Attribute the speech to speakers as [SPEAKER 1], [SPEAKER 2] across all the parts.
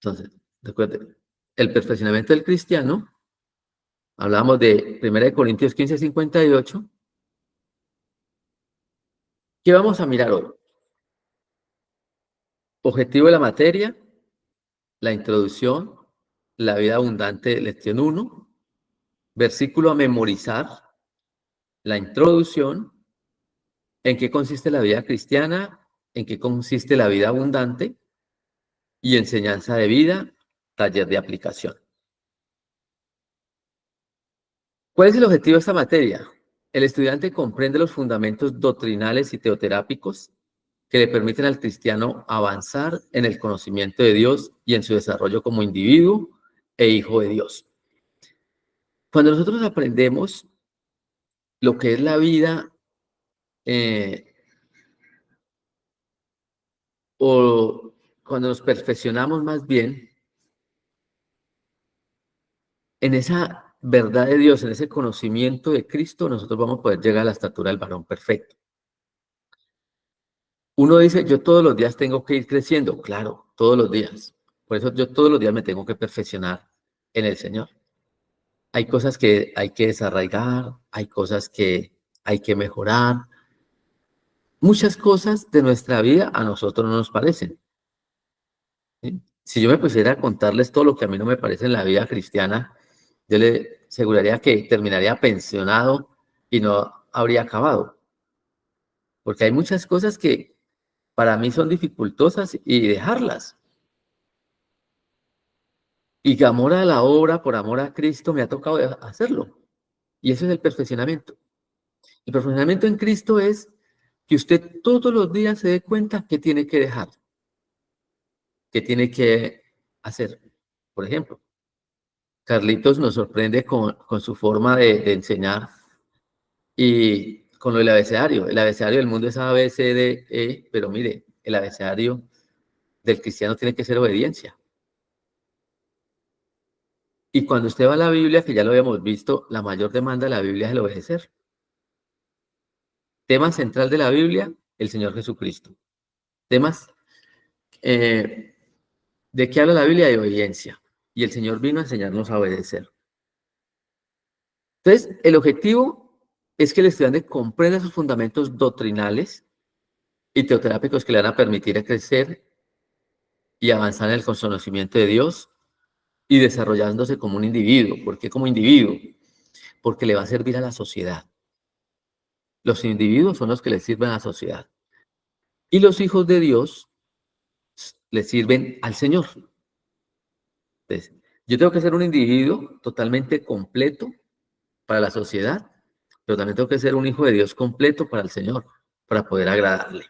[SPEAKER 1] Entonces, recuerde, el perfeccionamiento del cristiano, hablábamos de 1 Corintios 15:58. ¿Qué vamos a mirar hoy? Objetivo de la materia, la introducción, la vida abundante, lección uno, versículo a memorizar, la introducción, en qué consiste la vida cristiana, en qué consiste la vida abundante y enseñanza de vida, taller de aplicación. ¿Cuál es el objetivo de esta materia? El estudiante comprende los fundamentos doctrinales y teoterápicos que le permiten al cristiano avanzar en el conocimiento de Dios y en su desarrollo como individuo e hijo de Dios. Cuando nosotros aprendemos lo que es la vida eh, o cuando nos perfeccionamos más bien en esa verdad de Dios, en ese conocimiento de Cristo, nosotros vamos a poder llegar a la estatura del varón perfecto. Uno dice, yo todos los días tengo que ir creciendo. Claro, todos los días. Por eso yo todos los días me tengo que perfeccionar en el Señor. Hay cosas que hay que desarraigar, hay cosas que hay que mejorar. Muchas cosas de nuestra vida a nosotros no nos parecen, ¿sí? Si yo me pusiera a contarles todo lo que a mí no me parece en la vida cristiana, yo le aseguraría que terminaría pensionado y no habría acabado, porque hay muchas cosas que para mí son dificultosas y dejarlas. Y que amor a la obra, por amor a Cristo, me ha tocado hacerlo. Y eso es el perfeccionamiento. El perfeccionamiento en Cristo es que usted todos los días se dé cuenta que tiene que dejar, que tiene que hacer. Por ejemplo, Carlitos nos sorprende con su forma de enseñar y con lo del abecedario. El abecedario del mundo es A, B, C, D, E, pero mire, el abecedario del cristiano tiene que ser obediencia. Y cuando usted va a la Biblia, que ya lo habíamos visto, la mayor demanda de la Biblia es el obedecer. Tema central de la Biblia, el Señor Jesucristo. Temas, eh, ¿de qué habla la Biblia? De obediencia. Y el Señor vino a enseñarnos a obedecer. Entonces, el objetivo es que el estudiante comprenda sus fundamentos doctrinales y teoterápicos que le van a permitir crecer y avanzar en el conocimiento de Dios y desarrollándose como un individuo. ¿Por qué como individuo? Porque le va a servir a la sociedad. Los individuos son los que le sirven a la sociedad. Y los hijos de Dios le sirven al Señor. Entonces, yo tengo que ser un individuo totalmente completo para la sociedad, pero también tengo que ser un hijo de Dios completo para el Señor, para poder agradarle.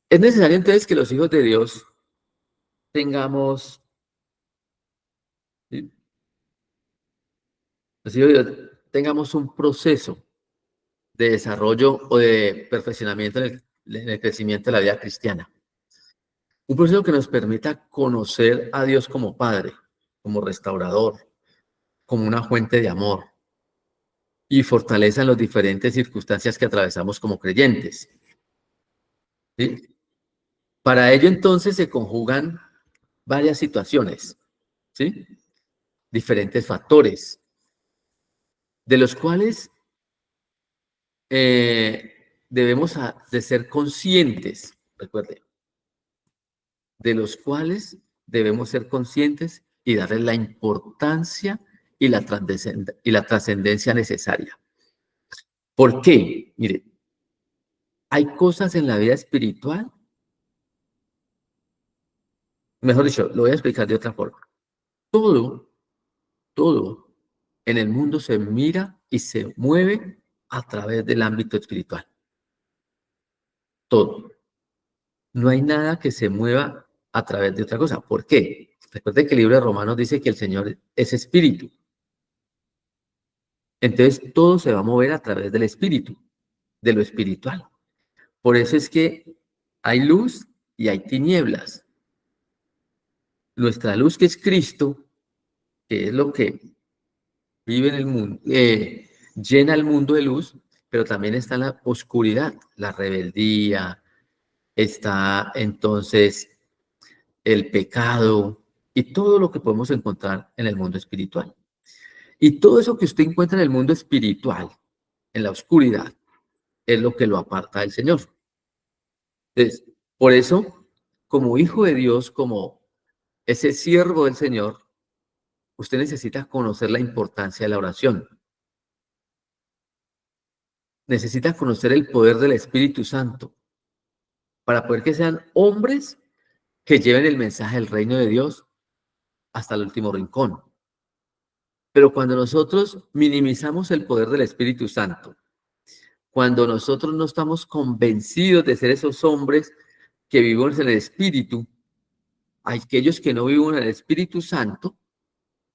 [SPEAKER 1] Es necesario entonces que los hijos de Dios tengamos, ¿sí? Los hijos de Dios tengamos un proceso de desarrollo o de perfeccionamiento en el crecimiento de la vida cristiana. Un proceso que nos permita conocer a Dios como Padre, como restaurador, como una fuente de amor y fortaleza en las diferentes circunstancias que atravesamos como creyentes, ¿sí? Para ello entonces se conjugan varias situaciones, ¿sí? Diferentes factores, de los cuales debemos de ser conscientes, recuerde, de los cuales debemos ser conscientes y darle la importancia y la trascendencia necesaria. ¿Por qué? Mire, hay cosas en la vida espiritual, mejor dicho, lo voy a explicar de otra forma. Todo, todo en el mundo se mira y se mueve a través del ámbito espiritual. Todo. No hay nada que se mueva a través de otra cosa. ¿Por qué? Recuerde que el libro de Romanos dice que el Señor es espíritu. Entonces todo se va a mover a través del espíritu, de lo espiritual. Por eso es que hay luz y hay tinieblas. Nuestra luz, que es Cristo, que es lo que vive en el mundo, llena el mundo de luz, pero también está la oscuridad, la rebeldía, está entonces el pecado y todo lo que podemos encontrar en el mundo espiritual. Y todo eso que usted encuentra en el mundo espiritual, en la oscuridad, es lo que lo aparta del Señor. Entonces, por eso, como hijo de Dios, como ese siervo del Señor, usted necesita conocer la importancia de la oración. Necesita conocer el poder del Espíritu Santo para poder que sean hombres que lleven el mensaje del reino de Dios hasta el último rincón. Pero cuando nosotros minimizamos el poder del Espíritu Santo, cuando nosotros no estamos convencidos de ser esos hombres que vivimos en el Espíritu, aquellos que no viven en el Espíritu Santo,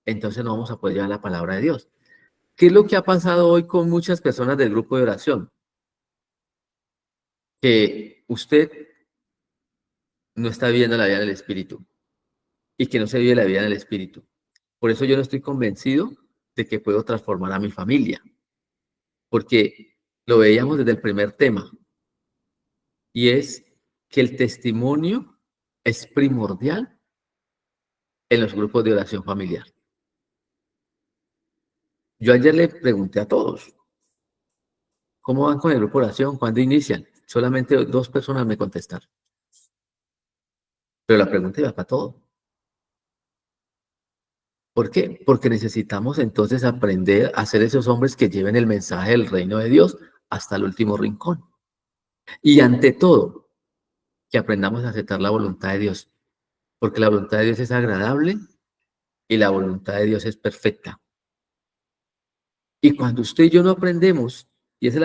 [SPEAKER 1] entonces no vamos a poder llevar la palabra de Dios. ¿Qué es lo que ha pasado hoy con muchas personas del grupo de oración? Que usted no está viviendo la vida en el Espíritu y que no se vive la vida en el Espíritu. Por eso yo no estoy convencido de que puedo transformar a mi familia, porque lo veíamos desde el primer tema, y es que el testimonio es primordial en los grupos de oración familiar. Yo ayer le pregunté a todos, ¿cómo van con el grupo de oración? ¿Cuándo inician? Solamente 2 personas me contestaron, pero la pregunta iba para todos. ¿Por qué? Porque necesitamos entonces aprender a ser esos hombres que lleven el mensaje del reino de Dios hasta el último rincón. Y ante todo, que aprendamos a aceptar la voluntad de Dios, porque la voluntad de Dios es agradable y la voluntad de Dios es perfecta. Y cuando usted y yo no aprendemos, y ese es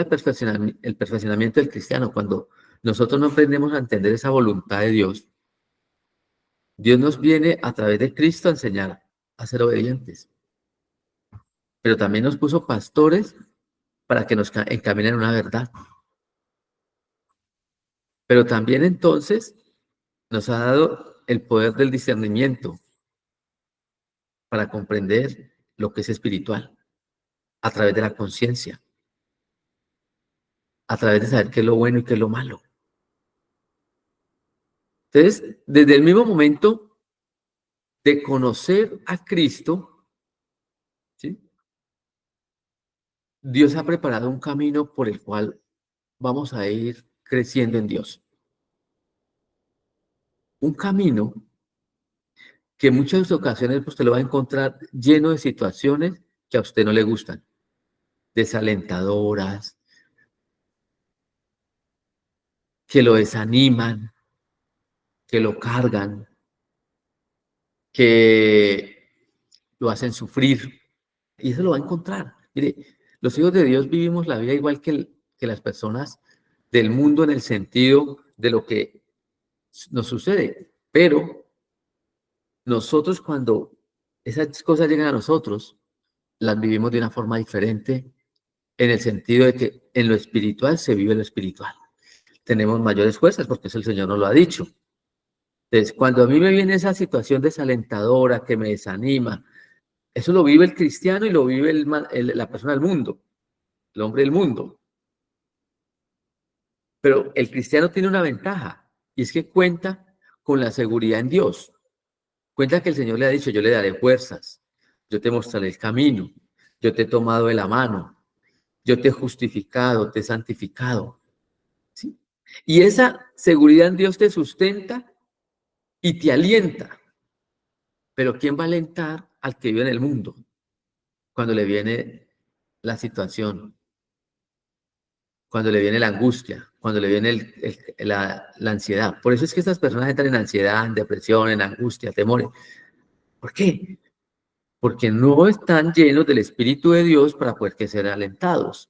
[SPEAKER 1] el perfeccionamiento del cristiano, cuando nosotros no aprendemos a entender esa voluntad de Dios, Dios nos viene a través de Cristo a enseñar a ser obedientes, pero también nos puso pastores para que nos encaminen una verdad. Pero también entonces nos ha dado el poder del discernimiento para comprender lo que es espiritual a través de la conciencia, a través de saber qué es lo bueno y qué es lo malo. Entonces, desde el mismo momento de conocer a Cristo, ¿sí? Dios ha preparado un camino por el cual vamos a ir creciendo en Dios. Un camino que en muchas ocasiones usted lo va a encontrar lleno de situaciones que a usted no le gustan, desalentadoras, que lo desaniman, que lo cargan, que lo hacen sufrir. Y eso lo va a encontrar. Mire, los hijos de Dios vivimos la vida igual que las personas del mundo en el sentido de lo que nos sucede. Pero nosotros cuando esas cosas llegan a nosotros, las vivimos de una forma diferente en el sentido de que en lo espiritual se vive lo espiritual. Tenemos mayores fuerzas porque eso el Señor nos lo ha dicho. Entonces, cuando a mí me viene esa situación desalentadora que me desanima, eso lo vive el cristiano y lo vive la persona del mundo, el hombre del mundo. Pero el cristiano tiene una ventaja y es que cuenta con la seguridad en Dios. Cuenta que el Señor le ha dicho, yo le daré fuerzas, yo te mostraré el camino, yo te he tomado de la mano, yo te he justificado, te he santificado. ¿Sí? Y esa seguridad en Dios te sustenta y te alienta. Pero ¿quién va a alentar al que vive en el mundo cuando le viene la situación, cuando le viene la angustia, cuando le viene la ansiedad? Por eso es que estas personas entran en ansiedad, en depresión, en angustia, temores. ¿Por qué? Porque no están llenos del Espíritu de Dios para poder que ser alentados.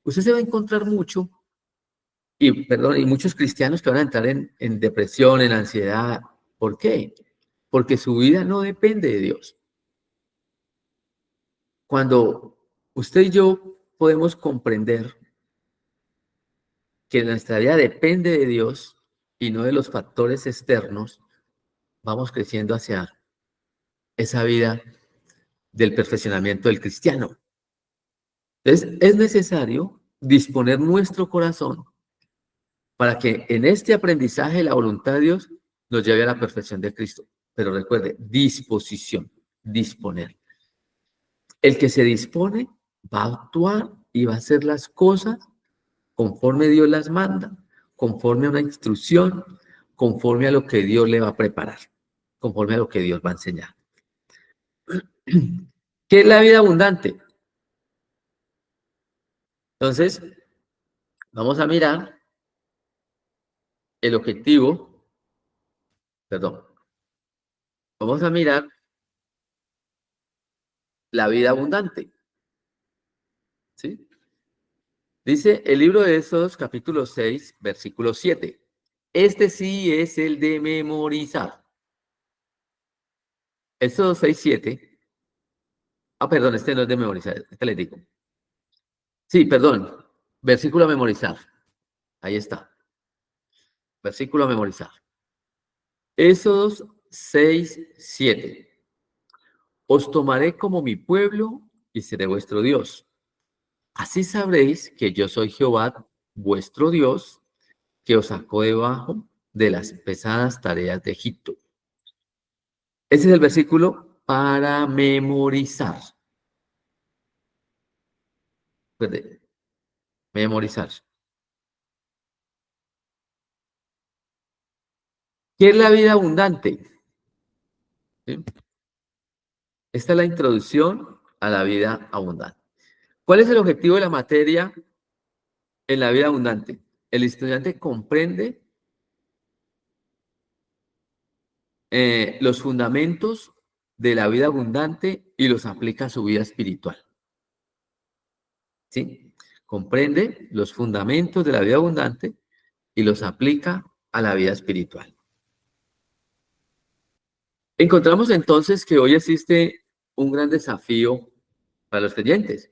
[SPEAKER 1] Usted se va a encontrar mucho, y muchos cristianos que van a entrar en depresión, en ansiedad. ¿Por qué? Porque su vida no depende de Dios. Cuando usted y yo podemos comprender que nuestra vida depende de Dios y no de los factores externos, vamos creciendo hacia esa vida del perfeccionamiento del cristiano. Entonces, es necesario disponer nuestro corazón para que en este aprendizaje la voluntad de Dios nos lleve a la perfección de Cristo. Pero recuerde, disposición, disponer. El que se dispone va a actuar y va a hacer las cosas conforme Dios las manda, conforme a una instrucción, conforme a lo que Dios le va a preparar, conforme a lo que Dios va a enseñar. ¿Qué es la vida abundante? Entonces, vamos a mirar el objetivo, perdón, vamos a mirar la vida abundante, ¿sí? Dice el libro de Éxodo, capítulo 6, versículo 7. Este sí es el de memorizar. Éxodo 6, 7. Ah, perdón, este no es de memorizar, este les digo. Sí, perdón, versículo a memorizar. Ahí está, versículo a memorizar. Éxodo 6, 7. Os tomaré como mi pueblo y seré vuestro Dios. Así sabréis que yo soy Jehová, vuestro Dios, que os sacó debajo de las pesadas tareas de Egipto. Ese es el versículo para memorizar. Recuerde, memorizar. ¿Qué es la vida abundante? ¿Sí? Esta es la introducción a la vida abundante. ¿Cuál es el objetivo de la materia en la vida abundante? El estudiante comprende los fundamentos de la vida abundante y los aplica a su vida espiritual. ¿Sí? Comprende los fundamentos de la vida abundante y los aplica a la vida espiritual. Encontramos entonces que hoy existe un gran desafío para los creyentes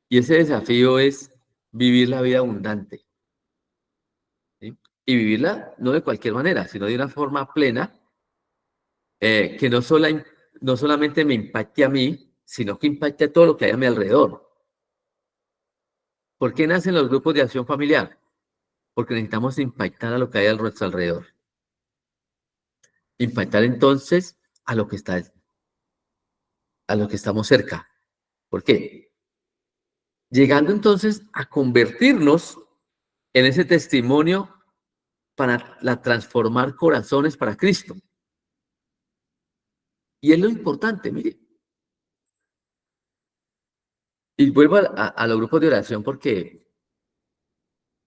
[SPEAKER 1] y ese desafío es vivir la vida abundante, ¿sí? Y vivirla no de cualquier manera, sino de una forma plena que no solamente me impacte a mí, sino que impacte a todo lo que hay a mi alrededor. ¿Por qué nacen los grupos de acción familiar? Porque necesitamos impactar a lo que hay a nuestro alrededor. Impactar entonces a lo que está, a lo que estamos cerca. ¿Por qué? Llegando entonces a convertirnos en ese testimonio para transformar corazones para Cristo. Y es lo importante, mire. Y vuelvo a los grupos de oración porque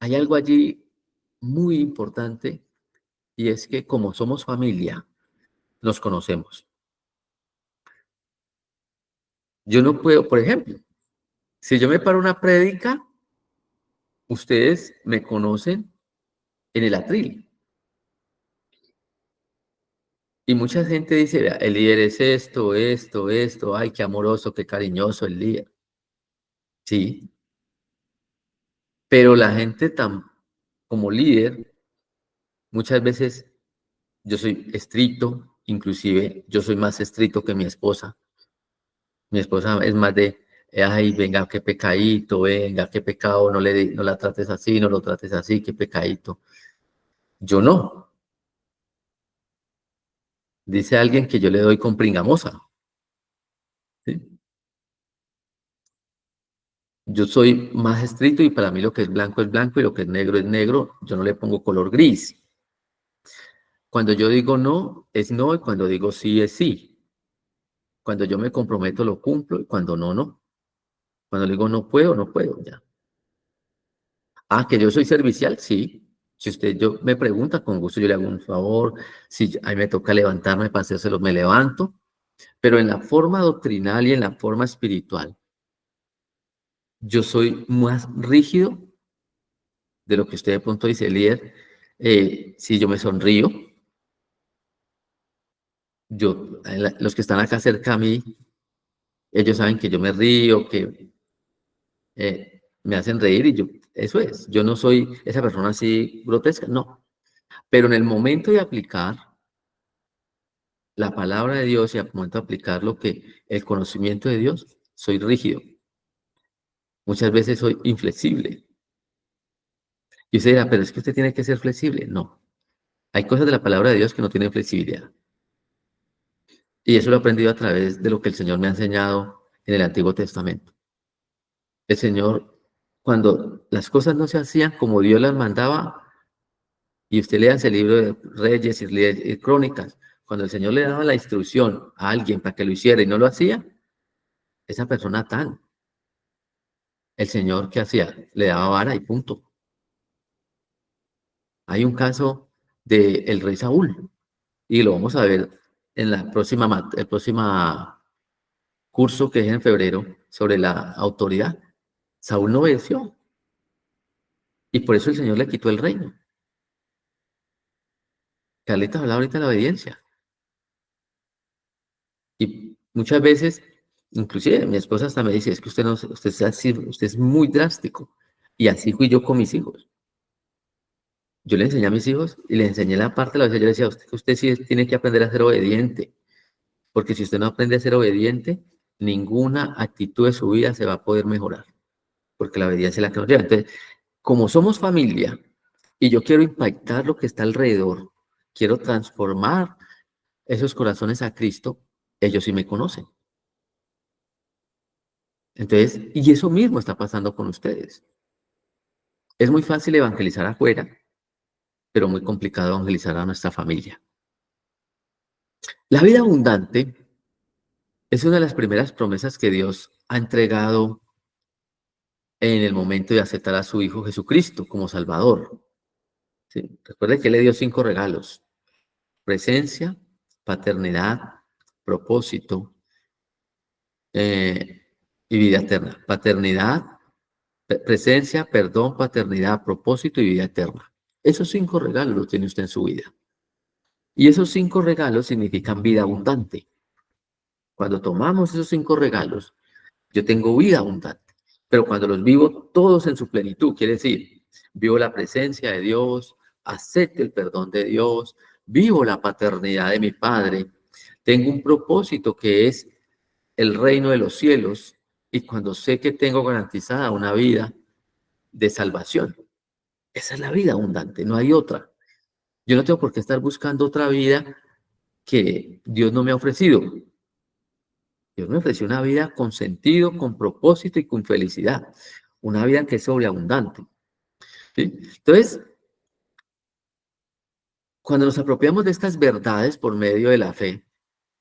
[SPEAKER 1] hay algo allí muy importante y es que como somos familia, nos conocemos. Yo no puedo, por ejemplo, si yo me paro una prédica, ustedes me conocen en el atril. Y mucha gente dice, "Vea, el líder es esto, esto, esto, ay, qué amoroso, qué cariñoso el líder". Sí, pero la gente como líder, muchas veces yo soy estricto, inclusive yo soy más estricto que mi esposa. Mi esposa es más de, ay, venga, qué pecadito, venga, qué pecado, no la trates así, no lo trates así, qué pecadito. Yo no. Dice alguien que yo le doy con pringamosa. ¿Sí? Yo soy más estricto y para mí lo que es blanco y lo que es negro. Yo no le pongo color gris. Cuando yo digo no, es no y cuando digo sí, es sí. Cuando yo me comprometo, lo cumplo y cuando no, no. Cuando digo no puedo, no puedo, ya. Ah, que yo soy servicial, sí. Si usted me pregunta, con gusto yo le hago un favor. Si a mí me toca levantarme para hacérselo, me levanto. Pero en la forma doctrinal y en la forma espiritual, yo soy más rígido de lo que usted de pronto dice, líder. Si yo me sonrío, los que están acá cerca a mí, ellos saben que yo me río, que me hacen reír y eso es. Yo no soy esa persona así grotesca, no. Pero en el momento de aplicar la palabra de Dios y al momento de aplicar el conocimiento de Dios, soy rígido. Muchas veces soy inflexible. Y usted dirá, pero es que usted tiene que ser flexible. No, hay cosas de la palabra de Dios que no tienen flexibilidad. Y eso lo he aprendido a través de lo que el Señor me ha enseñado en el Antiguo Testamento. El Señor, cuando las cosas no se hacían como Dios las mandaba, y usted lea el libro de Reyes y Crónicas, cuando el Señor le daba la instrucción a alguien para que lo hiciera y no lo hacía, esa persona tan, el Señor, ¿qué hacía? Le daba vara y punto. Hay un caso del rey Saúl, y lo vamos a ver en la el próximo curso que es en febrero sobre la autoridad. Saúl no obedeció y por eso el Señor le quitó el reino. Carlita hablaba ahorita de la obediencia y muchas veces, inclusive mi esposa hasta me dice, es que usted no, usted es así, usted es muy drástico y así fui yo con mis hijos. Yo le enseñé a mis hijos y les enseñé la parte de la obediencia. Yo le decía, usted sí tiene que aprender a ser obediente, porque si usted no aprende a ser obediente, ninguna actitud de su vida se va a poder mejorar, porque la obediencia es la que nos lleva. Entonces, como somos familia y yo quiero impactar lo que está alrededor, quiero transformar esos corazones a Cristo, ellos sí me conocen. Entonces, y eso mismo está pasando con ustedes. Es muy fácil evangelizar afuera, pero muy complicado evangelizar a nuestra familia. La vida abundante es una de las primeras promesas que Dios ha entregado en el momento de aceptar a su Hijo Jesucristo como Salvador. ¿Sí? Recuerde que Él le dio 5 regalos: presencia, paternidad, propósito eh, y vida eterna. Paternidad, presencia, perdón, paternidad, propósito y vida eterna. Esos 5 regalos los tiene usted en su vida. Y esos 5 regalos significan vida abundante. Cuando tomamos esos 5 regalos, yo tengo vida abundante. Pero cuando los vivo todos en su plenitud, quiere decir, vivo la presencia de Dios, acepto el perdón de Dios, vivo la paternidad de mi Padre, tengo un propósito que es el reino de los cielos, y cuando sé que tengo garantizada una vida de salvación, esa es la vida abundante, no hay otra. Yo no tengo por qué estar buscando otra vida que Dios no me ha ofrecido. Dios me ofreció una vida con sentido, con propósito y con felicidad. Una vida que es sobreabundante. ¿Sí? Entonces, cuando nos apropiamos de estas verdades por medio de la fe,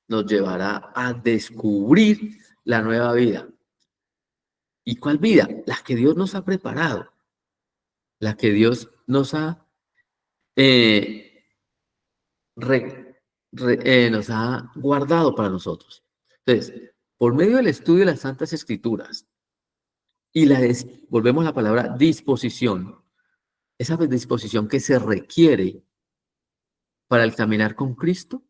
[SPEAKER 1] nos llevará a descubrir la nueva vida. ¿Y cuál vida? La que Dios nos ha preparado, la que Dios eh, nos ha guardado para nosotros. Entonces, por medio del estudio de las Santas Escrituras y volvemos a la palabra disposición, esa disposición que se requiere para el caminar con Cristo,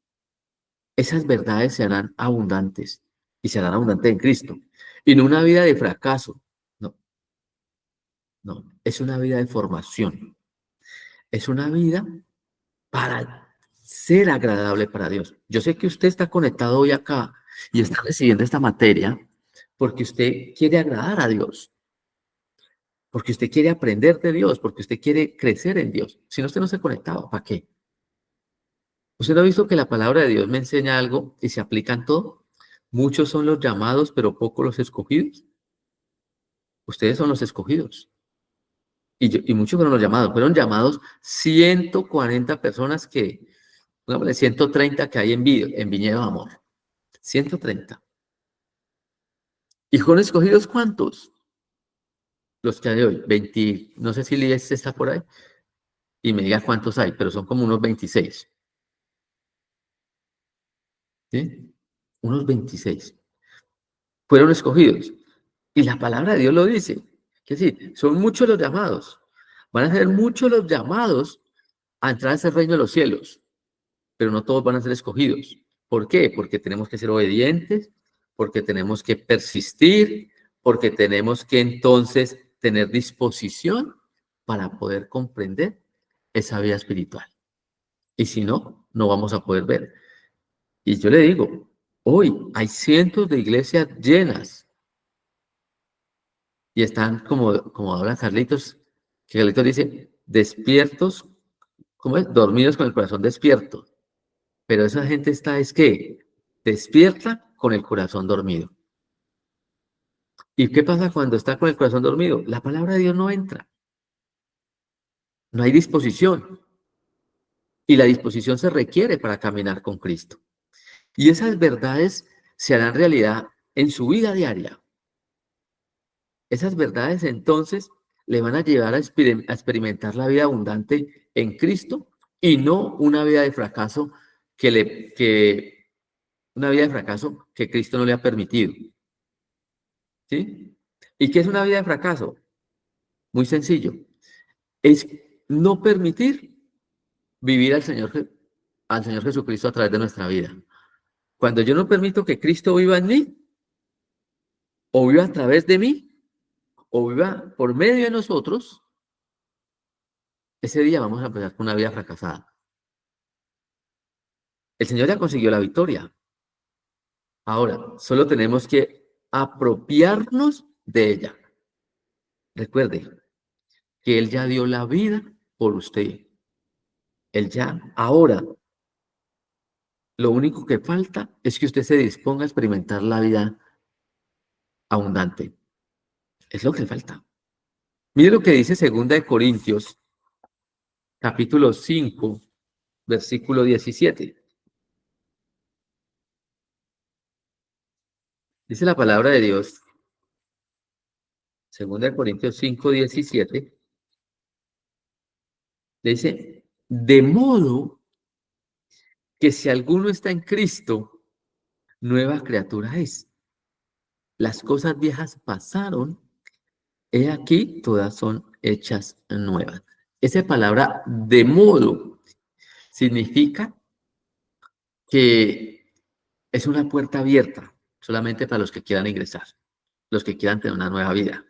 [SPEAKER 1] esas verdades se harán abundantes y se harán abundantes en Cristo. Y no una vida de fracaso, no, no, es una vida de formación, es una vida para ser agradable para Dios. Yo sé que usted está conectado hoy acá y está recibiendo esta materia porque usted quiere agradar a Dios, porque usted quiere aprender de Dios, porque usted quiere crecer en Dios. Si no, usted no se conectaba, ¿para qué? ¿Usted no ha visto que la palabra de Dios me enseña algo y se aplica en todo? Muchos son los llamados, pero pocos los escogidos. Ustedes son los escogidos. Y muchos fueron los llamados. Fueron llamados 140 personas que, pongámosle 130 que hay en Viñedo de Amor. 130. ¿Y fueron escogidos cuántos? Los que hay hoy. 20, no sé si Lies está por ahí y me diga cuántos hay, pero son como unos 26. ¿Sí? Unos 26. Fueron escogidos. Y la palabra de Dios lo dice. Que sí, son muchos los llamados. Van a ser muchos los llamados a entrar a ese reino de los cielos, pero no todos van a ser escogidos. ¿Por qué? Porque tenemos que ser obedientes, porque tenemos que persistir, porque tenemos que entonces tener disposición para poder comprender esa vida espiritual. Y si no, no vamos a poder ver. Y yo le digo, hoy hay cientos de iglesias llenas y están como habla Carlitos, que Carlitos dice, despiertos, ¿cómo es? Dormidos con el corazón despierto. Pero esa gente está, es que, despierta con el corazón dormido. ¿Y qué pasa cuando está con el corazón dormido? La palabra de Dios no entra, no hay disposición. Y la disposición se requiere para caminar con Cristo. Y esas verdades se harán realidad en su vida diaria. Esas verdades entonces le van a llevar a experimentar la vida abundante en Cristo y no una vida de fracaso una vida de fracaso que Cristo no le ha permitido. ¿Sí? ¿Y qué es una vida de fracaso? Muy sencillo. Es no permitir vivir al Señor Jesucristo a través de nuestra vida. Cuando yo no permito que Cristo viva en mí, o viva a través de mí, o viva por medio de nosotros, ese día vamos a empezar con una vida fracasada. El Señor ya consiguió la victoria. Ahora, solo tenemos que apropiarnos de ella. Recuerde que Él ya dio la vida por usted. Él ya, ahora, lo único que falta es que usted se disponga a experimentar la vida abundante. Es lo que falta. Mire lo que dice 2 Corintios, capítulo 5, versículo 17. Dice la palabra de Dios, 2 Corintios 5, 17, dice, de modo que si alguno está en Cristo, nueva criatura es. Las cosas viejas pasaron, he aquí, todas son hechas nuevas. Esa palabra de modo significa que es una puerta abierta solamente para los que quieran ingresar, los que quieran tener una nueva vida.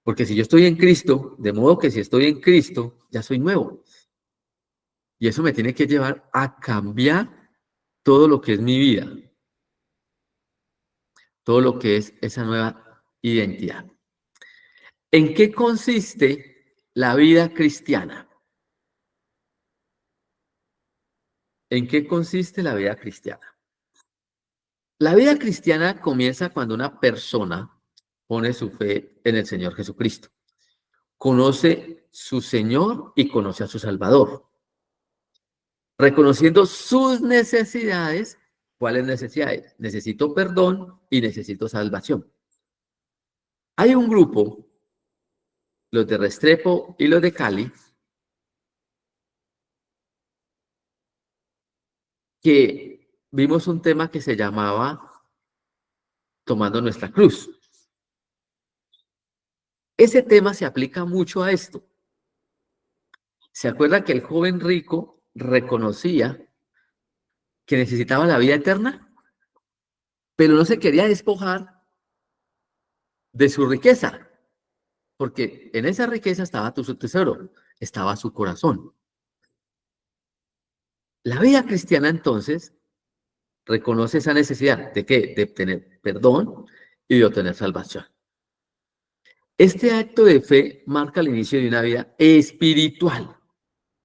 [SPEAKER 1] Porque si yo estoy en Cristo, de modo que si estoy en Cristo, ya soy nuevo. Y eso me tiene que llevar a cambiar todo lo que es mi vida, todo lo que es esa nueva identidad. ¿En qué consiste la vida cristiana? ¿En qué consiste la vida cristiana? La vida cristiana comienza cuando una persona pone su fe en el Señor Jesucristo, conoce su Señor y conoce a su Salvador, reconociendo sus necesidades. ¿Cuáles necesidades? Necesito perdón y necesito salvación. Hay un grupo, los de Restrepo y los de Cali, que vimos un tema que se llamaba Tomando nuestra cruz. Ese tema se aplica mucho a esto. ¿Se acuerda que el joven rico reconocía que necesitaba la vida eterna, pero no se quería despojar de su riqueza? Porque en esa riqueza estaba su tesoro, estaba su corazón. La vida cristiana entonces reconoce esa necesidad de ¿qué? De obtener perdón y de obtener salvación. Este acto de fe marca el inicio de una vida espiritual.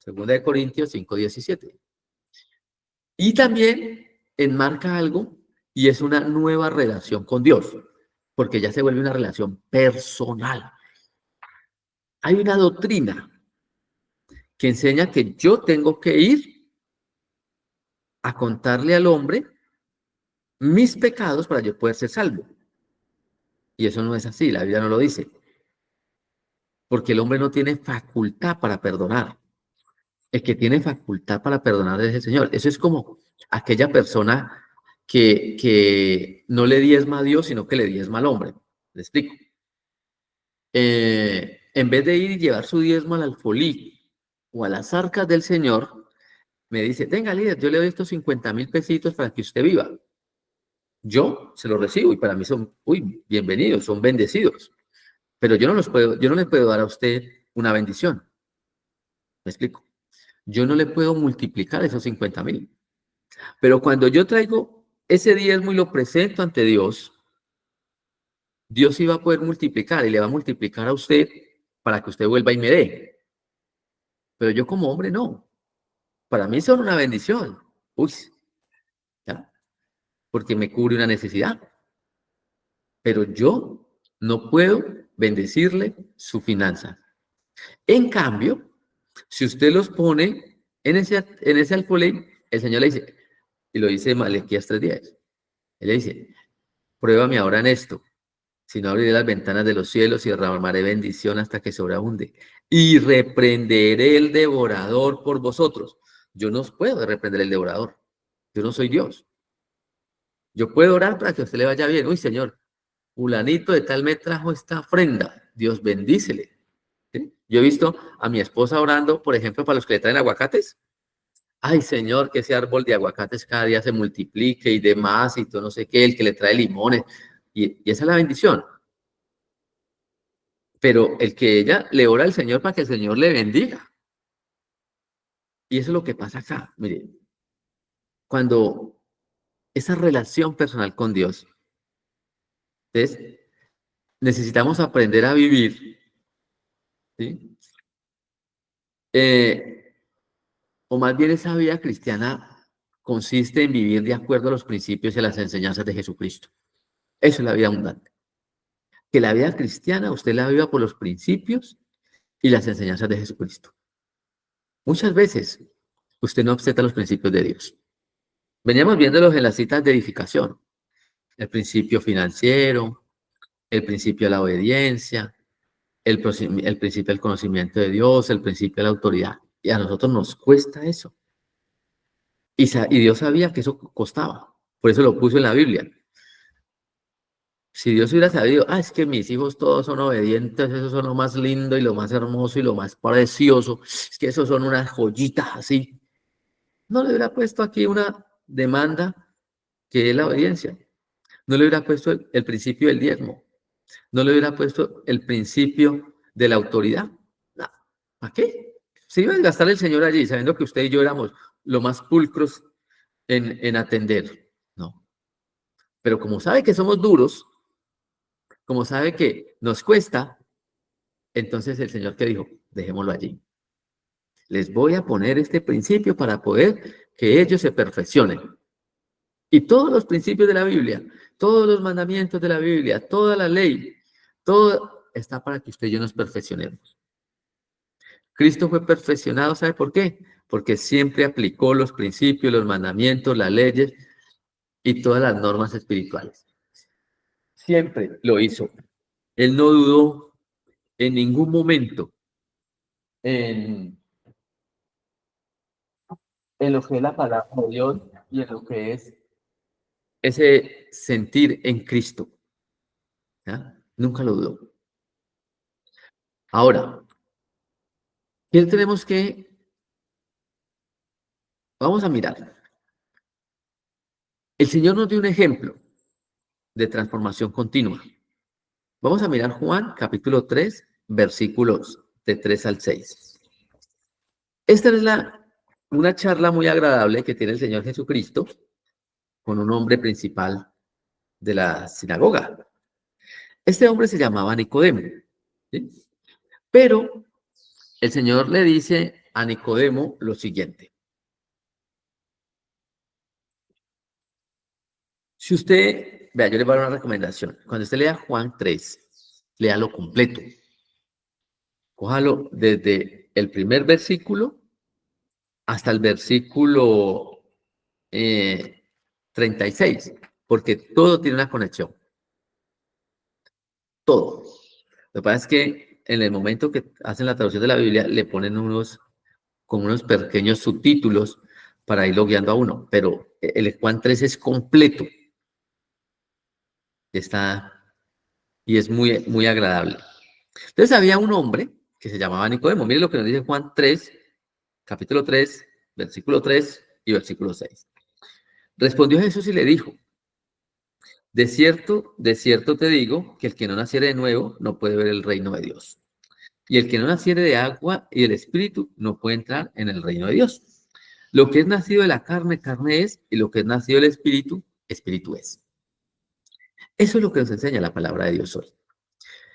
[SPEAKER 1] 2 Corintios 5:17. Y también enmarca algo y es una nueva relación con Dios, porque ya se vuelve una relación personal. Hay una doctrina que enseña que yo tengo que ir a contarle al hombre mis pecados para yo poder ser salvo. Y eso no es así, la Biblia no lo dice, porque el hombre no tiene facultad para perdonar. El que tiene facultad para perdonar es el Señor. Eso es como aquella persona que no le diezma a Dios, sino que le diezma al hombre. ¿Le explico? En vez de ir y llevar su diezmo al alfolí o a las arcas del Señor, me dice, tenga líder, yo le doy estos 50,000 pesitos para que usted viva. Yo se los recibo y para mí son, bienvenidos, son bendecidos. Pero yo no le puedo dar a usted una bendición. ¿Me explico? Yo no le puedo multiplicar esos 50,000. Pero cuando yo traigo ese diezmo y lo presento ante Dios, Dios sí va a poder multiplicar y le va a multiplicar a usted para que usted vuelva y me dé. pero yo como hombre no. Para mí son una bendición. Uy, ¿ya? Porque me cubre una necesidad. Pero yo no puedo bendecirle su finanza. En cambio, si usted los pone en ese alfolí, el Señor le dice, y lo dice Malaquías 3:10, él le dice, pruébame ahora en esto, si no abriré las ventanas de los cielos y derramaré bendición hasta que sobreabunde, y reprenderé el devorador por vosotros. Yo no os puedo reprender el devorador, yo no soy Dios. Yo puedo orar para que a usted le vaya bien. Uy, Señor, fulanito de tal me trajo esta ofrenda, Dios bendícele. ¿Sí? Yo he visto a mi esposa orando, por ejemplo, para los que le traen aguacates. Ay, Señor, que ese árbol de aguacates cada día se multiplique y demás, y todo no sé qué, el que le trae limones. Y esa es la bendición. Pero el que ella le ora al Señor para que el Señor le bendiga. Y eso es lo que pasa acá. Mire, cuando esa relación personal con Dios, entonces necesitamos aprender a vivir, ¿sí? Eh, o más bien esa vida cristiana consiste en vivir de acuerdo a los principios y a las enseñanzas de Jesucristo. Eso es la vida abundante. Que la vida cristiana usted la viva por los principios y las enseñanzas de Jesucristo. Muchas veces usted no acepta los principios de Dios. Veníamos viéndolos en las citas de edificación. El principio financiero, el principio de la obediencia, el principio del conocimiento de Dios, el principio de la autoridad. Y a nosotros nos cuesta eso. Y Dios sabía que eso costaba. Por eso lo puso en la Biblia. Si Dios hubiera sabido, es que mis hijos todos son obedientes, esos son lo más lindo y lo más hermoso y lo más precioso, es que esos son unas joyitas así, no le hubiera puesto aquí una demanda que es la obediencia, no le hubiera puesto el principio del diezmo, no le hubiera puesto el principio de la autoridad. No, ¿para qué? Se iba a gastar el Señor allí, sabiendo que usted y yo éramos lo más pulcros en atender. No, pero como sabe que somos duros, como sabe que nos cuesta, entonces el Señor que dijo, dejémoslo allí. Les voy a poner este principio para poder que ellos se perfeccionen. Y todos los principios de la Biblia, todos los mandamientos de la Biblia, toda la ley, todo está para que usted y yo nos perfeccionemos. Cristo fue perfeccionado, ¿sabe por qué? Porque siempre aplicó los principios, los mandamientos, las leyes y todas las normas espirituales. Siempre lo hizo. Él no dudó en ningún momento en, en lo que es la palabra de Dios y en lo que es ese sentir en Cristo. ¿Ya? Nunca lo dudó. Ahora, ¿qué tenemos que? Vamos a mirar. El Señor nos dio un ejemplo de transformación continua. Vamos a mirar Juan capítulo 3, versículos de 3 al 6. Esta es una charla muy agradable que tiene el Señor Jesucristo con un hombre principal de la sinagoga. Este hombre se llamaba Nicodemo, ¿sí? Pero el Señor le dice a Nicodemo lo siguiente. Si usted, vea, yo le voy a dar una recomendación. Cuando usted lea Juan 3, léalo completo. Cójalo desde el primer versículo hasta el versículo 36, porque todo tiene una conexión. Todo. Lo que pasa es que en el momento que hacen la traducción de la Biblia, le ponen como unos pequeños subtítulos para irlo guiando a uno, pero el Juan 3 es completo. Está, y es muy, muy agradable. Entonces había un hombre que se llamaba Nicodemo. Mire lo que nos dice Juan 3, capítulo 3, versículo 3 y versículo 6. Respondió Jesús y le dijo, de cierto te digo que el que no naciere de nuevo no puede ver el reino de Dios. Y el que no naciere de agua y del Espíritu no puede entrar en el reino de Dios. Lo que es nacido de la carne, carne es, y lo que es nacido del Espíritu, Espíritu es. Eso es lo que nos enseña la palabra de Dios hoy.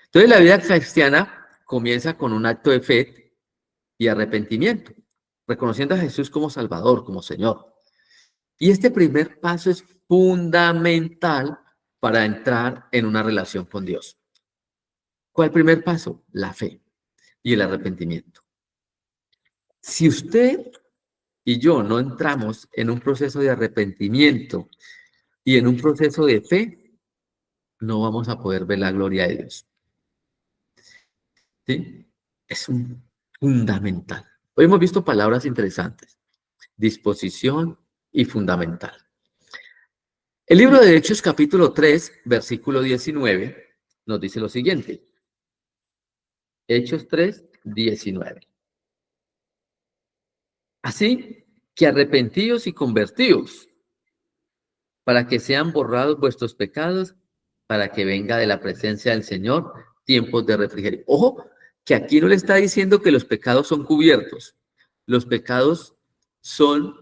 [SPEAKER 1] Entonces la vida cristiana comienza con un acto de fe y arrepentimiento, reconociendo a Jesús como Salvador, como Señor. Y este primer paso es fundamental para entrar en una relación con Dios. ¿Cuál primer paso? La fe y el arrepentimiento. Si usted y yo no entramos en un proceso de arrepentimiento y en un proceso de fe, no vamos a poder ver la gloria de Dios. ¿Sí? Es un fundamental. Hoy hemos visto palabras interesantes: disposición y fundamental. El libro de Hechos, capítulo 3, versículo 19, nos dice lo siguiente. Hechos 3, 19. Así que arrepentíos y convertíos, para que sean borrados vuestros pecados, para que venga de la presencia del Señor tiempos de refrigerio. Ojo, que aquí no le está diciendo que los pecados son cubiertos. Los pecados son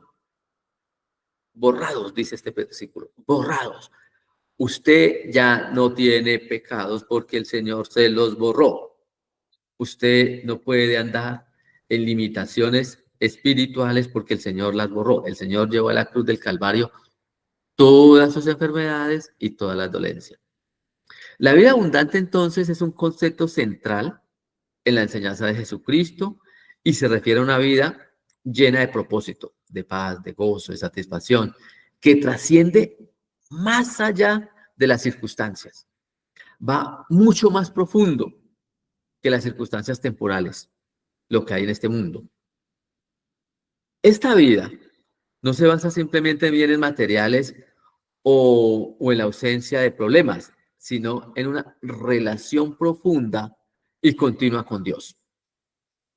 [SPEAKER 1] borrados, dice este versículo, borrados. Usted ya no tiene pecados porque el Señor se los borró. Usted no puede andar en limitaciones espirituales porque el Señor las borró. El Señor llevó a la cruz del Calvario todas sus enfermedades y todas las dolencias. La vida abundante entonces es un concepto central en la enseñanza de Jesucristo y se refiere a una vida llena de propósito, de paz, de gozo, de satisfacción, que trasciende más allá de las circunstancias. Va mucho más profundo que las circunstancias temporales, lo que hay en este mundo. Esta vida no se basa simplemente en bienes materiales o en la ausencia de problemas, sino en una relación profunda y continua con Dios.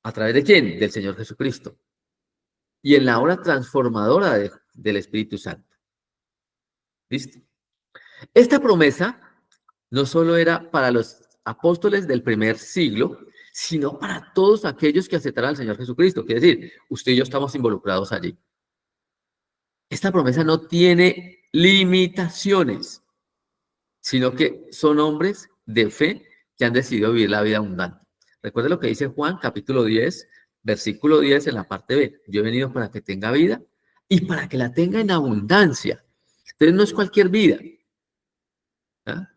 [SPEAKER 1] ¿A través de quién? Del Señor Jesucristo. Y en la obra transformadora del Espíritu Santo. ¿Listo? Esta promesa no solo era para los apóstoles del primer siglo, sino para todos aquellos que aceptaran al Señor Jesucristo. Quiere decir, usted y yo estamos involucrados allí. Esta promesa no tiene limitaciones, sino que son hombres de fe que han decidido vivir la vida abundante. Recuerde lo que dice Juan, capítulo 10, versículo 10 en la parte B. Yo he venido para que tenga vida y para que la tenga en abundancia. Entonces no es cualquier vida. ¿Ah?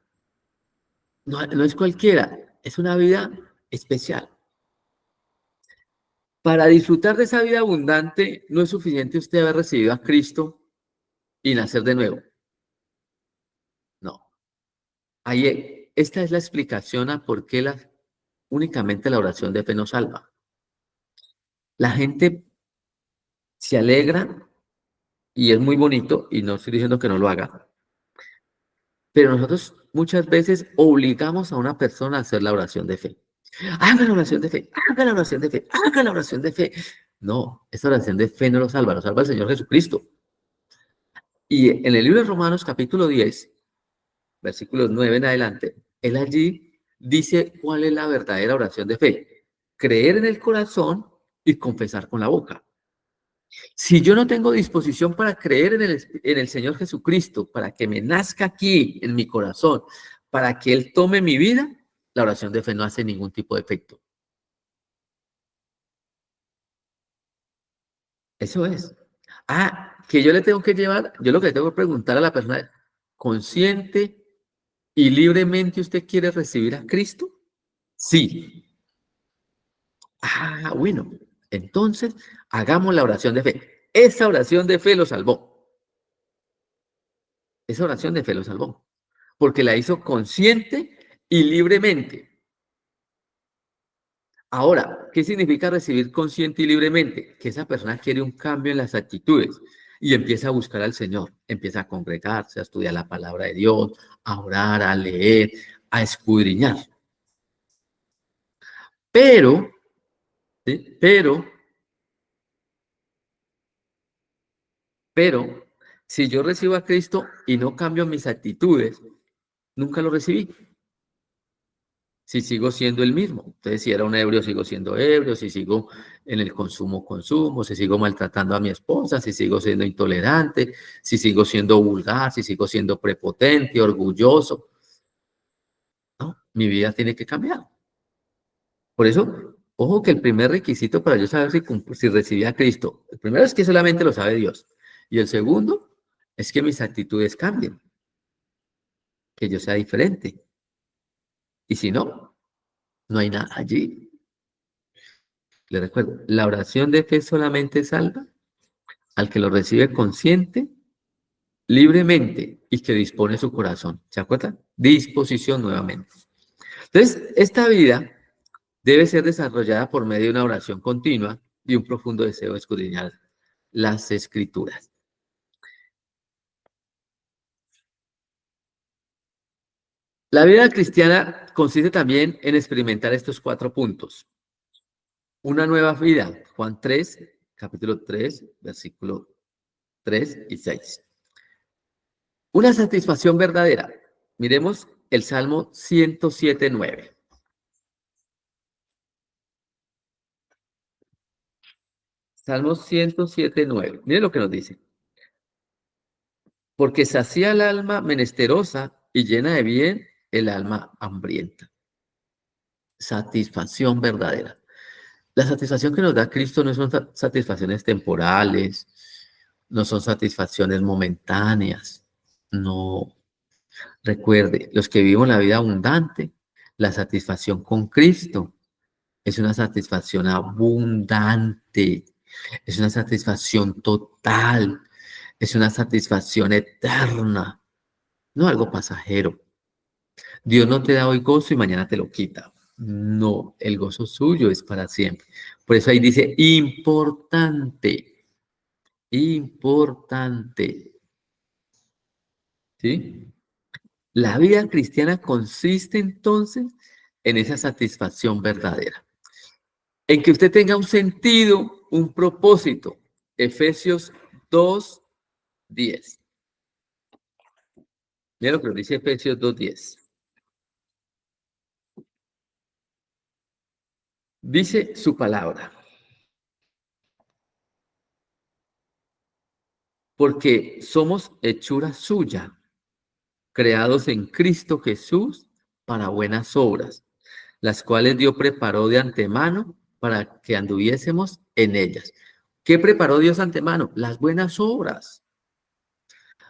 [SPEAKER 1] No, no es cualquiera, es una vida especial. Para disfrutar de esa vida abundante, no es suficiente usted haber recibido a Cristo y nacer de nuevo. No. Ahí, esta es la explicación a por qué únicamente la oración de fe nos salva. La gente se alegra y es muy bonito, y no estoy diciendo que no lo haga, pero nosotros muchas veces obligamos a una persona a hacer la oración de fe. Haga la oración de fe, haga la oración de fe, haga la oración de fe. No, esa oración de fe no lo salva el Señor Jesucristo. Y en el libro de Romanos, capítulo 10, versículos 9 en adelante, él allí dice cuál es la verdadera oración de fe. Creer en el corazón y confesar con la boca. Si yo no tengo disposición para creer en el Señor Jesucristo, para que me nazca aquí en mi corazón, para que Él tome mi vida, la oración de fe no hace ningún tipo de efecto. Eso es. Que yo le tengo que llevar, yo lo que le tengo que preguntar a la persona es, ¿consciente y libremente usted quiere recibir a Cristo? Sí. Bueno, entonces hagamos la oración de fe. Esa oración de fe lo salvó. Esa oración de fe lo salvó. Porque la hizo consciente y libremente. Ahora, ¿qué significa recibir consciente y libremente? Que esa persona quiere un cambio en las actitudes y empieza a buscar al Señor, empieza a congregarse, a estudiar la palabra de Dios, a orar, a leer, a escudriñar. Pero, ¿sí? Pero, si yo recibo a Cristo y no cambio mis actitudes, nunca lo recibí. Si sigo siendo el mismo. Entonces, si era un ebrio, sigo siendo ebrio. Si sigo en el consumo, consumo. Si sigo maltratando a mi esposa. Si sigo siendo intolerante. Si sigo siendo vulgar. Si sigo siendo prepotente, orgulloso. ¿No? Mi vida tiene que cambiar. Por eso, Ojo que el primer requisito para yo saber si recibí a Cristo, el primero es que solamente lo sabe Dios. Y el segundo es que mis actitudes cambien, que yo sea diferente. Y si no, no hay nada allí. Le recuerdo, la oración de fe solamente salva al que lo recibe consciente, libremente y que dispone su corazón. ¿Se acuerdan? Disposición nuevamente. Entonces, esta vida debe ser desarrollada por medio de una oración continua y un profundo deseo de escudriñar las escrituras. La vida cristiana consiste también en experimentar estos 4 puntos. Una nueva vida, Juan 3, capítulo 3, versículo 3 y 6. Una satisfacción verdadera. Miremos el Salmo 107:9. Salmo 107:9. Mire lo que nos dice. Porque sacía el alma menesterosa y llena de bien el alma hambrienta. Satisfacción verdadera. La satisfacción que nos da Cristo no son satisfacciones temporales, no son satisfacciones momentáneas. No. Recuerde, los que vivimos la vida abundante, la satisfacción con Cristo es una satisfacción abundante, es una satisfacción total, es una satisfacción eterna, no algo pasajero. Dios no te da hoy gozo y mañana te lo quita. No, el gozo suyo es para siempre. Por eso ahí dice importante, importante. ¿Sí? La vida cristiana consiste entonces en esa satisfacción verdadera, en que usted tenga un sentido, un propósito. Efesios 2:10. Mira lo que nos dice Efesios 2:10. Dice su palabra, porque somos hechura suya, creados en Cristo Jesús para buenas obras, las cuales Dios preparó de antemano para que anduviésemos en ellas. ¿Qué preparó Dios antemano? Las buenas obras.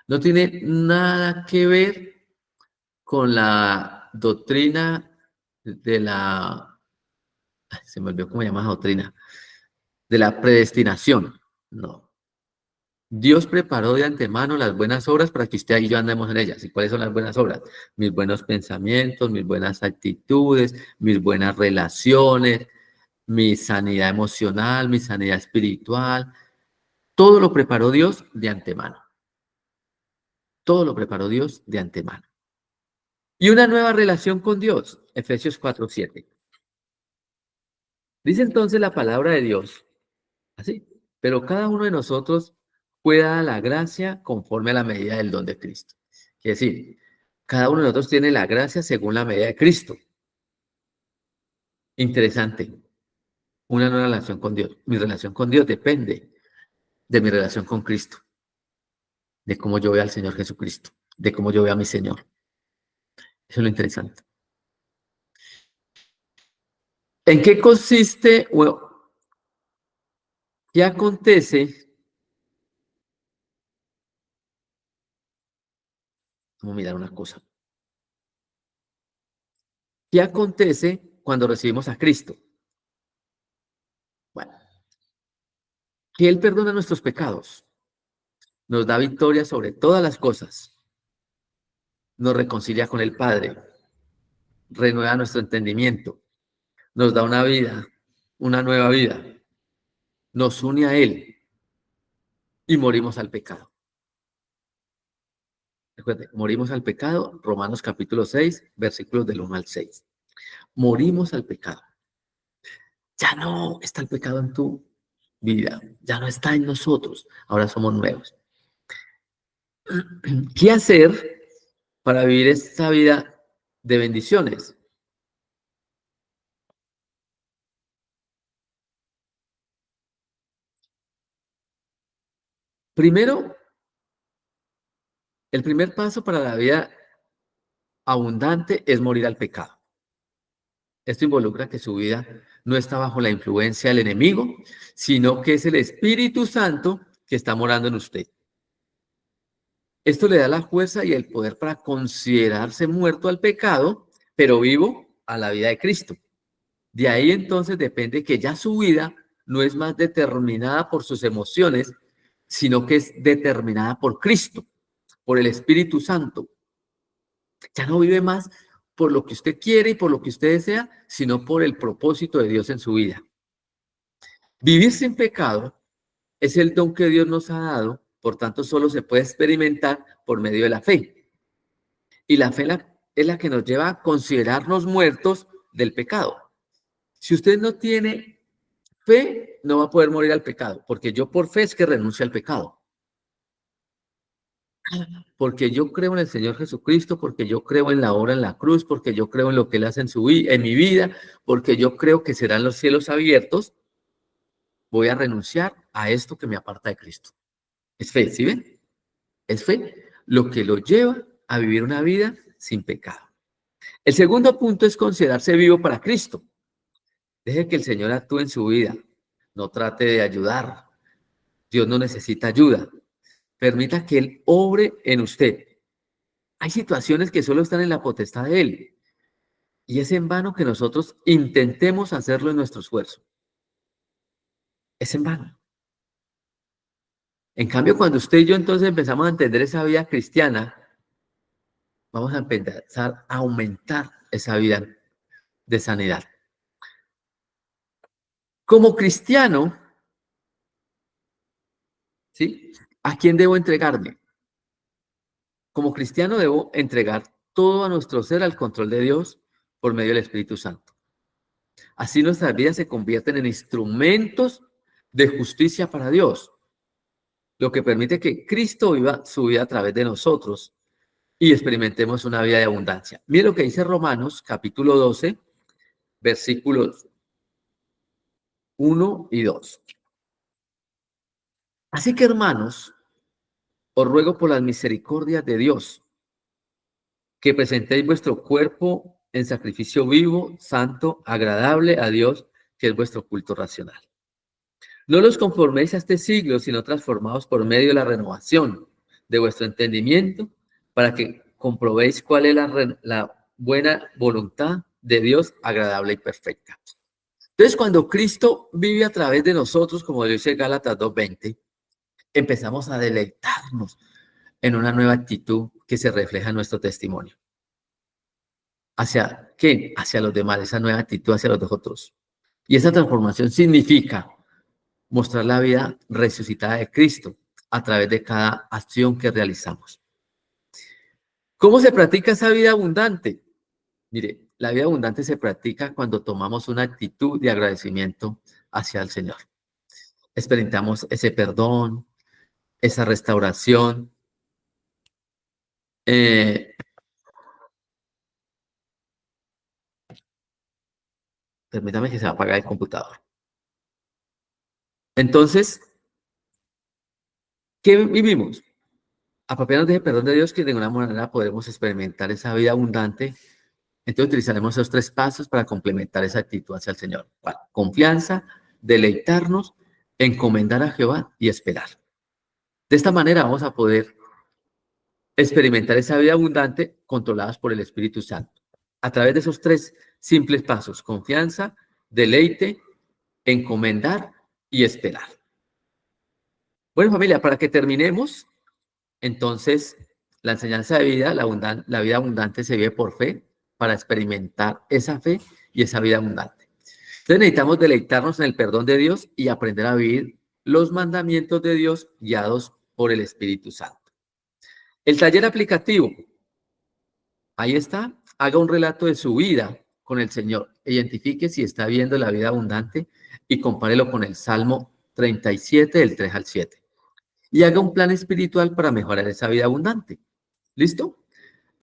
[SPEAKER 1] No tiene nada que ver con la doctrina de la, se me olvidó cómo se llama la doctrina, de la predestinación. No. Dios preparó de antemano las buenas obras para que usted y yo andemos en ellas. ¿Y cuáles son las buenas obras? Mis buenos pensamientos, mis buenas actitudes, mis buenas relaciones, mi sanidad emocional, mi sanidad espiritual. Todo lo preparó Dios de antemano. Todo lo preparó Dios de antemano. Y una nueva relación con Dios, Efesios 4:7. Dice entonces la palabra de Dios, así, pero cada uno de nosotros pueda la gracia conforme a la medida del don de Cristo. Es decir, cada uno de nosotros tiene la gracia según la medida de Cristo. Interesante, una nueva relación con Dios. Mi relación con Dios depende de mi relación con Cristo, de cómo yo veo al Señor Jesucristo, de cómo yo veo a mi Señor. Eso es lo interesante. ¿En qué consiste o qué acontece? Vamos a mirar una cosa. ¿Qué acontece cuando recibimos a Cristo? Bueno, que Él perdona nuestros pecados, nos da victoria sobre todas las cosas, nos reconcilia con el Padre, renueva nuestro entendimiento, nos da una vida, una nueva vida, nos une a Él y morimos al pecado. Recuerde, morimos al pecado, Romanos capítulo 6, versículos del 1 al 6. Morimos al pecado. Ya no está el pecado en tu vida, ya no está en nosotros, ahora somos nuevos. ¿Qué hacer para vivir esta vida de bendiciones? Primero, el primer paso para la vida abundante es morir al pecado. Esto involucra que su vida no está bajo la influencia del enemigo, sino que es el Espíritu Santo que está morando en usted. Esto le da la fuerza y el poder para considerarse muerto al pecado, pero vivo a la vida de Cristo. De ahí entonces depende que ya su vida no es más determinada por sus emociones, sino que es determinada por Cristo, por el Espíritu Santo. Ya no vive más por lo que usted quiere y por lo que usted desea, sino por el propósito de Dios en su vida. Vivir sin pecado es el don que Dios nos ha dado, por tanto solo se puede experimentar por medio de la fe. Y la fe es la que nos lleva a considerarnos muertos del pecado. Si usted no tiene fe, no va a poder morir al pecado, porque yo por fe es que renuncio al pecado. Porque yo creo en el Señor Jesucristo, porque yo creo en la obra en la cruz, porque yo creo en lo que Él hace en mi vida, porque yo creo que serán los cielos abiertos, voy a renunciar a esto que me aparta de Cristo. Es fe, ¿sí ven? Es fe lo que lo lleva a vivir una vida sin pecado. El segundo punto es considerarse vivo para Cristo. Deje que el Señor actúe en su vida. No trate de ayudar. Dios no necesita ayuda. Permita que Él obre en usted. Hay situaciones que solo están en la potestad de Él. Y es en vano que nosotros intentemos hacerlo en nuestro esfuerzo. Es en vano. En cambio, cuando usted y yo entonces empezamos a entender esa vida cristiana, vamos a empezar a aumentar esa vida de sanidad. Como cristiano, ¿sí? ¿A quién debo entregarme? Como cristiano debo entregar todo a nuestro ser al control de Dios por medio del Espíritu Santo. Así nuestras vidas se convierten en instrumentos de justicia para Dios, lo que permite que Cristo viva su vida a través de nosotros y experimentemos una vida de abundancia. Mire lo que dice Romanos, capítulo 12, versículos 1 y 2. Así que, hermanos, os ruego por las misericordias de Dios, que presentéis vuestro cuerpo en sacrificio vivo, santo, agradable a Dios, que es vuestro culto racional. No los conforméis a este siglo, sino transformados por medio de la renovación de vuestro entendimiento, para que comprobéis cuál es la buena voluntad de Dios, agradable y perfecta. Entonces, cuando Cristo vive a través de nosotros, como dice Gálatas 2:20, empezamos a deleitarnos en una nueva actitud que se refleja en nuestro testimonio. ¿Hacia qué? Hacia los demás, esa nueva actitud hacia los otros. Y esa transformación significa mostrar la vida resucitada de Cristo a través de cada acción que realizamos. ¿Cómo se practica esa vida abundante? Mire, la vida abundante se practica cuando tomamos una actitud de agradecimiento hacia el Señor. Experimentamos ese perdón, esa restauración. Permítame que se apague el computador. Entonces, ¿qué vivimos? Apropiarnos del perdón de Dios, que de alguna manera podremos experimentar esa vida abundante. Entonces utilizaremos esos 3 pasos para complementar esa actitud hacia el Señor. Confianza, deleitarnos, encomendar a Jehová y esperar. De esta manera vamos a poder experimentar esa vida abundante controladas por el Espíritu Santo. A través de esos 3 simples pasos: confianza, deleite, encomendar y esperar. Bueno, familia, para que terminemos, entonces, la enseñanza de vida, la vida abundante se vive por fe, para experimentar esa fe y esa vida abundante. Entonces necesitamos deleitarnos en el perdón de Dios y aprender a vivir los mandamientos de Dios guiados por el Espíritu Santo. El taller aplicativo, ahí está. Haga un relato de su vida con el Señor. Identifique si está viendo la vida abundante y compárelo con el Salmo 37, del 3 al 7. Y haga un plan espiritual para mejorar esa vida abundante. ¿Listo?